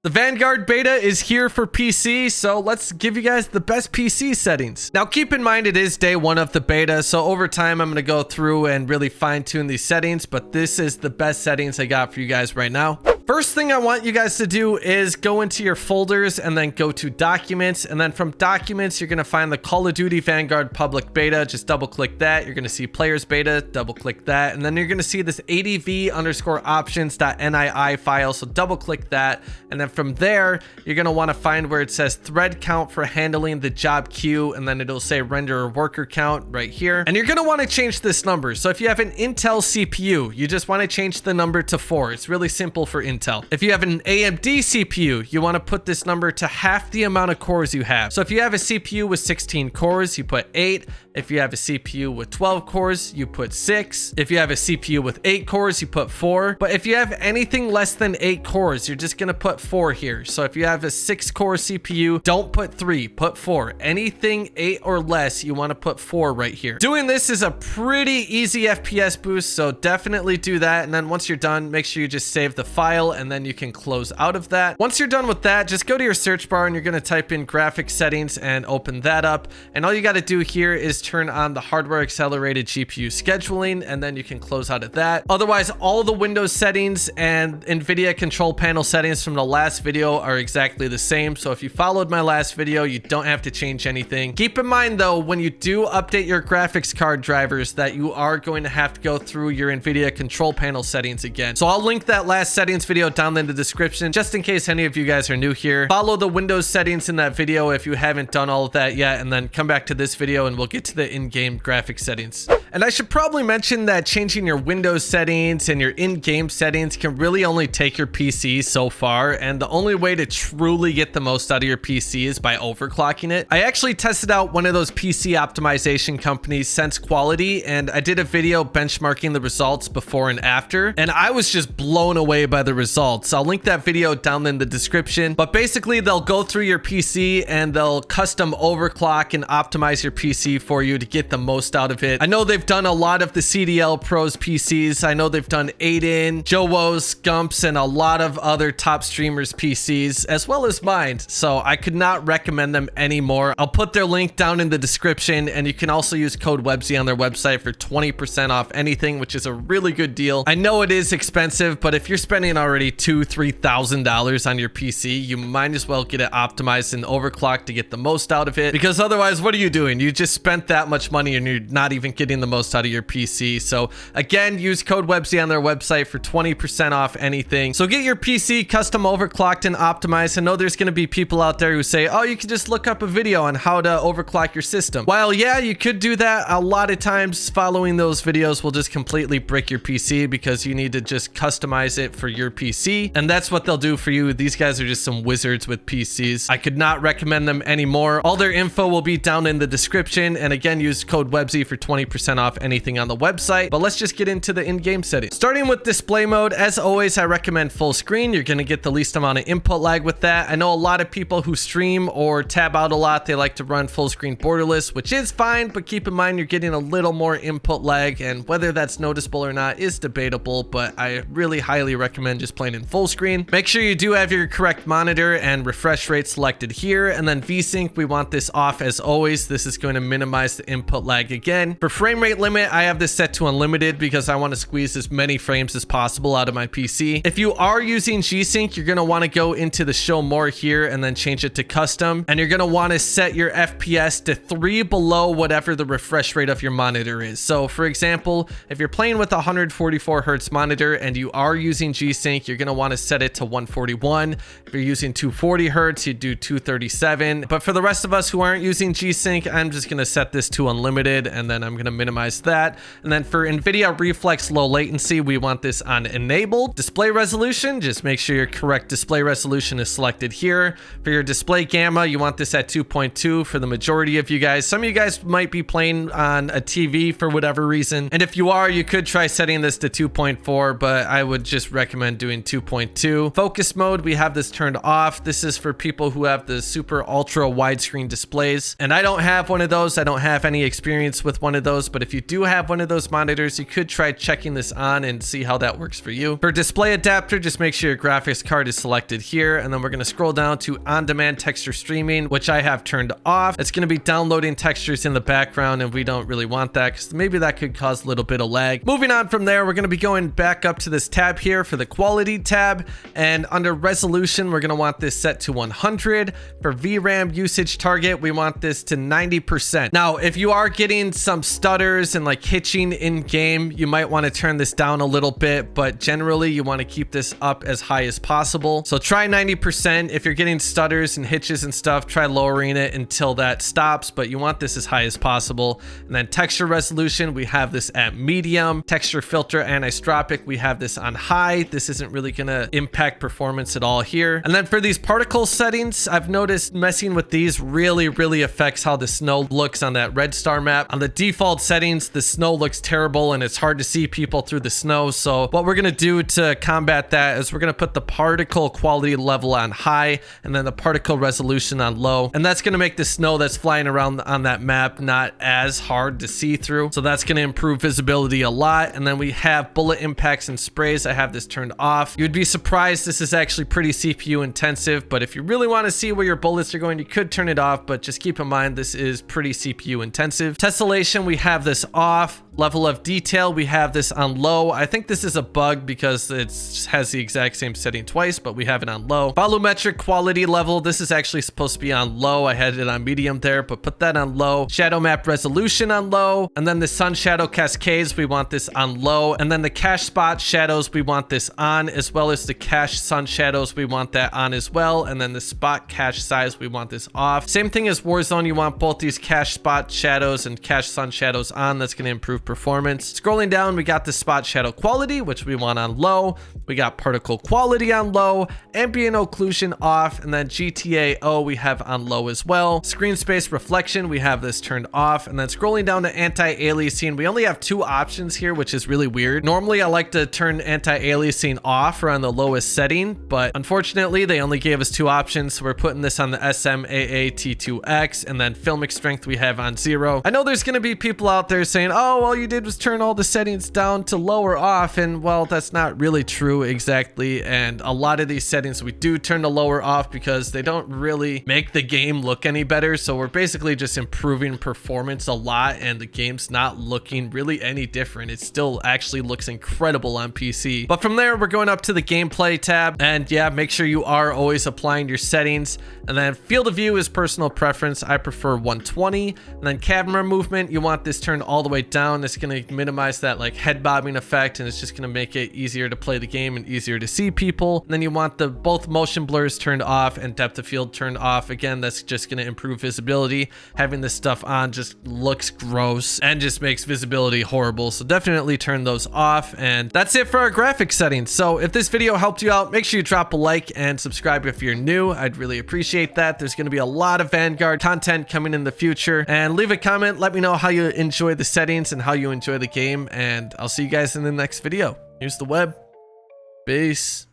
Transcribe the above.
The Vanguard beta is here for PC, so let's give you guys the best PC settings. Now keep in mind it is day one of the beta, so over time I'm going to go through and really fine tune these settings, but this is the best settings I got for you guys right now. First thing I want you guys to do is go into your folders and then go to documents, and then from documents you're going to find the Call of Duty Vanguard public beta. Just double click that. You're going to see players beta, double click that, and then you're going to see this adv_options.nii file, so double click that, and then from there you're going to want to find where it says thread count for handling the job queue, and then it'll say render worker count right here, and you're going to want to change this number. So if you have an Intel CPU, you just want to change the number to 4. It's really simple for Intel. If you have an AMD CPU, you want to put this number to half the amount of cores you have. So if you have a CPU with 16 cores, you put 8. If you have a CPU with 12 cores, you put 6. If you have a CPU with 8 cores, you put 4. But if you have anything less than 8 cores, you're just going to put 4 here. So if you have a 6-core CPU, don't put 3, put 4. Anything 8 or less, you want to put 4 right here. Doing this is a pretty easy FPS boost, so definitely do that. And then once you're done, make sure you just save the file, and then you can close out of that. Once you're done with that, just go to your search bar and you're going to type in graphics settings and open that up. And all you got to do here is turn on the hardware accelerated GPU scheduling, and then you can close out of that. Otherwise, all the Windows settings and NVIDIA control panel settings from the last video are exactly the same. So if you followed my last video, you don't have to change anything. Keep in mind though, when you do update your graphics card drivers, that you are going to have to go through your NVIDIA control panel settings again. So I'll link that last settings video down in the description, just in case any of you guys are new here. Follow the Windows settings in that video if you haven't done all of that yet, and then come back to this video and we'll get to the in-game graphics settings. And I should probably mention that changing your Windows settings and your in-game settings can really only take your PC so far, and the only way to truly get the most out of your PC is by overclocking it. I actually tested out one of those PC optimization companies, Sense Quality, and I did a video benchmarking the results before and after, and I was just blown away by the results. I'll link that video down in the description, but basically they'll go through your PC and they'll custom overclock and optimize your PC for you to get the most out of it. I know they've done a lot of the CDL Pros PCs. I know they've done Aiden, Jowo's, Gumps, and a lot of other top streamers PCs, as well as mine. So I could not recommend them anymore. I'll put their link down in the description, and you can also use code Webzy on their website for 20% off anything, which is a really good deal. I know it is expensive, but if you're spending already $2,000–$3,000 on your PC, you might as well get it optimized and overclocked to get the most out of it, because otherwise, what are you doing? You just spent that much money and you're not even getting the most out of your PC. So again, use code Webzy on their website for 20% off anything. So get your PC custom overclocked and optimized. I know there's going to be people out there who say, oh, you can just look up a video on how to overclock your system. While yeah, you could do that, a lot of times following those videos will just completely break your PC, because you need to just customize it for your PC, and that's what they'll do for you. These guys are just some wizards with PCs. I could not recommend them anymore. All their info will be down in the description, and again, use code Webzy for 20% off anything on the website. But let's just get into the in-game settings. Starting with display mode, as always, I recommend full screen. You're going to get the least amount of input lag with that. I know a lot of people who stream or tab out a lot, they like to run full screen borderless, which is fine, but keep in mind you're getting a little more input lag, and whether that's noticeable or not is debatable, but I really highly recommend just playing in full screen. Make sure you do have your correct monitor and refresh rate selected here, and then VSync, we want this off as always. This is going to minimize the input lag again. For frame rate limit, I have this set to unlimited because I want to squeeze as many frames as possible out of my PC. If you are using G-Sync, you're going to want to go into the show more here and then change it to custom, and you're going to want to set your FPS to 3 below whatever the refresh rate of your monitor is. So for example, if you're playing with a 144 Hz monitor and you are using G-Sync, you're going to want to set it to 141. If you're using 240 Hz, you do 237. But for the rest of us who aren't using G-Sync, I'm just going to set this to unlimited, and then I'm going to minimize that. And then for NVIDIA Reflex low latency, we want this on enabled. Display resolution, just make sure your correct display resolution is selected here. For your display gamma, you want this at 2.2 for the majority of you guys. Some of you guys might be playing on a TV for whatever reason, and if you are, you could try setting this to 2.4, but I would just recommend doing doing 2.2. Focus mode, we have this turned off. This is for people who have the super ultra widescreen displays. And I don't have one of those. I don't have any experience with one of those, but if you do have one of those monitors, you could try checking this on and see how that works for you. For display adapter, just make sure your graphics card is selected here. And then we're going to scroll down to on-demand texture streaming, which I have turned off. It's going to be downloading textures in the background, and we don't really want that because maybe that could cause a little bit of lag. Moving on from there, we're going to be going back up to this tab here for the quality tab, and under resolution, we're going to want this set to 100. For VRAM usage target, we want this to 90%. Now, if you are getting some stutters and like hitching in game, you might want to turn this down a little bit, but generally you want to keep this up as high as possible. So try 90%. If you're getting stutters and hitches and stuff, try lowering it until that stops, but you want this as high as possible. And then texture resolution, we have this at medium. Texture filter anisotropic, we have this on high. This isn't really going to impact performance at all here. And then for these particle settings, I've noticed messing with these really affects how the snow looks on that red star map. On the default settings, the snow looks terrible and it's hard to see people through the snow. So what we're going to do to combat that is we're going to put the particle quality level on high and then the particle resolution on low. And that's going to make the snow that's flying around on that map not as hard to see through. So that's going to improve visibility a lot. And then we have bullet impacts and sprays. I have this turned off. You'd be surprised. This is actually pretty CPU intensive, but if you really want to see where your bullets are going, you could turn it off, but just keep in mind, this is pretty CPU intensive. Tessellation, we have this off. Level of detail, we have this on low. I think this is a bug because it has the exact same setting twice, but we have it on low. Volumetric quality level, this is actually supposed to be on low. I had it on medium there, but put that on low. Shadow map resolution on low. And then the sun shadow cascades, we want this on low. And then the cache spot shadows, we want this on, as well as the cache sun shadows, we want that on as well. And then the spot cache size, we want this off. Same thing as Warzone, you want both these cache spot shadows and cache sun shadows on. That's going to improve performance. Scrolling down, we got the spot shadow quality, which we want on low. We got particle quality on low, ambient occlusion off, and then GTAO we have on low as well. Screen space reflection, we have this turned off. And then scrolling down to anti-aliasing, we only have two options here, which is really weird. Normally I like to turn anti-aliasing off or on the lowest setting, but unfortunately they only gave us two options. So we're putting this on the SMAAT2X, and then filmic strength we have on 0. I know there's going to be people out there saying, oh, all you did was turn all the settings down to low or off, and well, that's not really true exactly. And a lot of these settings we do turn to low or off because they don't really make the game look any better. So we're basically just improving performance a lot, and the game's not looking really any different. It still actually looks incredible on PC. But from there, we're going up to the gameplay tab, and yeah, make sure you are always applying your settings. And then field of view is personal preference. I prefer 120. And then camera movement, you want this turned all the way down. It's going to minimize that like head bobbing effect, and it's just going to make it easier to play the game and easier to see people. And then you want the both motion blurs turned off and depth of field turned off. Again, that's just going to improve visibility. Having this stuff on just looks gross and just makes visibility horrible. So definitely turn those off. And that's it for our graphics settings. So if this video helped you out, make sure you drop a like and subscribe if you're new. I'd really appreciate that. There's going to be a lot of Vanguard content coming in the future. And leave a comment. Let me know how you enjoy the settings and how you enjoy the game. And I'll see you guys in the next video. Here's the web. Peace.